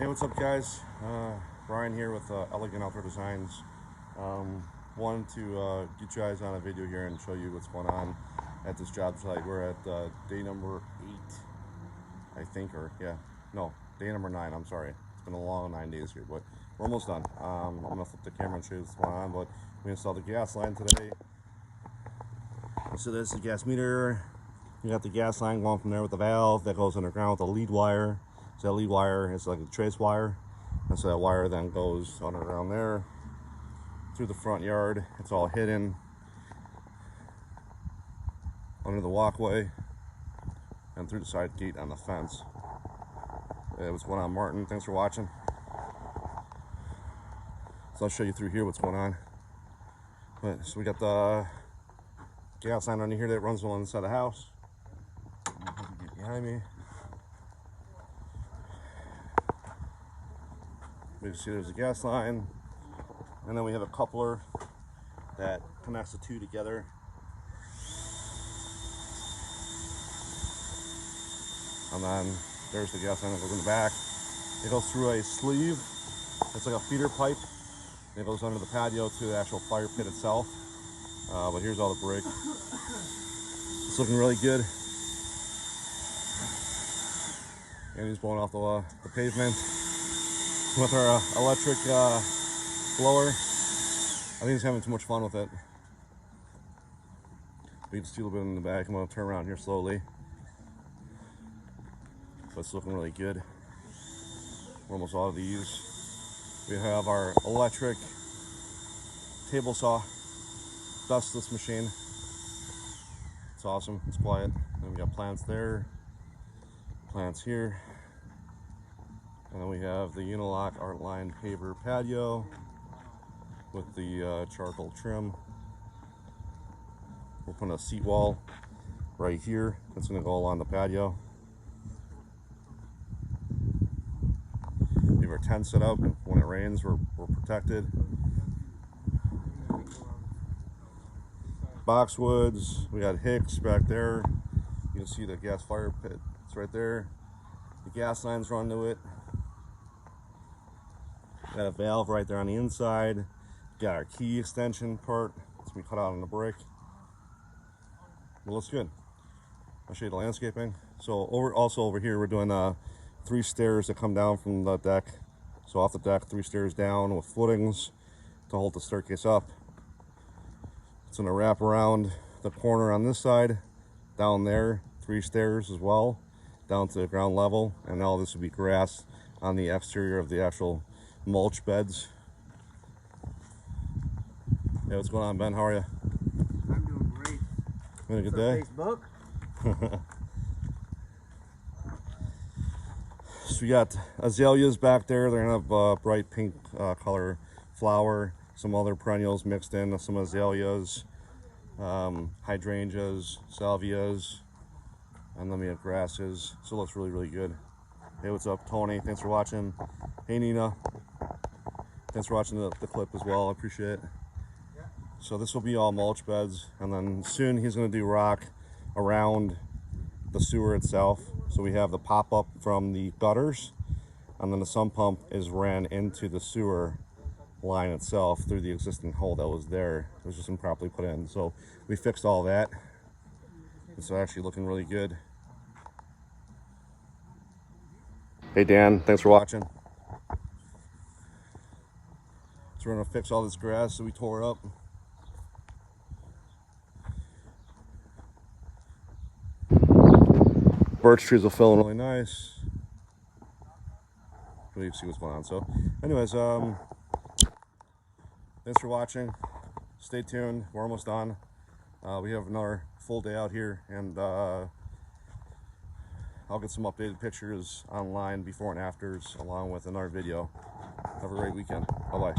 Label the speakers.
Speaker 1: Hey, what's up, guys? Brian here with Elegant Outdoor Designs. Wanted to get you guys on a video here and show you what's going on at this job site. We're at day number 8, I think, or yeah, no, day number 9. I'm sorry. It's been a long 9 days here, but we're almost done. I'm gonna flip the camera and show you what's going on. But we installed the gas line today. So there's the gas meter. You got the gas line going from there with the valve that goes underground with the lead wire. So that lead wire is like a trace wire, and so that wire then goes underground there through the front yard. It's all hidden under the walkway and through the side gate on the fence. What's going on, Martin? Thanks for watching. So I'll show you through here what's going on. So we got the gas line under here that runs along the side of the house. Get behind me. You can see there's a gas line, and then we have a coupler that connects the two together. And then there's the gas line that goes in the back. It goes through a sleeve. It's like a feeder pipe. It goes under the patio to the actual fire pit itself. But here's all the brick. It's looking really good. And he's blowing off the pavement with our electric blower. I think he's having too much fun with it. You can see a little bit in the back. I'm going to turn around here slowly. But it's looking really good. We're almost out of these. We have our electric table saw dustless machine. It's awesome. It's quiet. And we got plants there, plants here. And then we have the Unilock Art Line paver patio with the charcoal trim. We're putting a seat wall right here. That's going to go along the patio. We have our tent set up. When it rains, we're protected. Boxwoods. We got Hicks back there. You can see the gas fire pit. It's right there. The gas lines run to it. Got a valve right there on the inside. Got our key extension part. It's gonna be cut out on the brick. It looks good. I'll show you the landscaping. So also over here, we're doing 3 stairs that come down from the deck. So off the deck, 3 stairs down with footings to hold the staircase up. It's gonna wrap around the corner on this side, down there, 3 stairs as well, down to the ground level, and all this will be grass on the exterior of the actual mulch beds. Hey, what's going on, Ben? How are you?
Speaker 2: I'm doing great.
Speaker 1: Having a good day?
Speaker 2: Facebook?
Speaker 1: So we got azaleas back there. They're gonna have bright pink color flower, some other perennials mixed in, some azaleas, hydrangeas, salvias, and then we have grasses. So it looks really, really good. Hey, what's up, Tony? Thanks for watching. Hey, Nina. Thanks for watching the clip as well. I appreciate it.
Speaker 2: Yeah.
Speaker 1: So this will be all mulch beds, and then soon he's going to do rock around the sewer itself. So we have the pop-up from the gutters, and then the sump pump is ran into the sewer line itself through the existing hole that was there. It was just improperly put in. So we fixed all that. It's actually looking really good. Hey, Dan, thanks for watching. So we're gonna fix all this grass that we tore up. Birch trees will fill in really nice. You see what's going on. So anyways, thanks for watching. Stay tuned. We're almost done. We have another full day out here, and I'll get some updated pictures online before and afters along with another video. Have a great weekend. Bye-bye.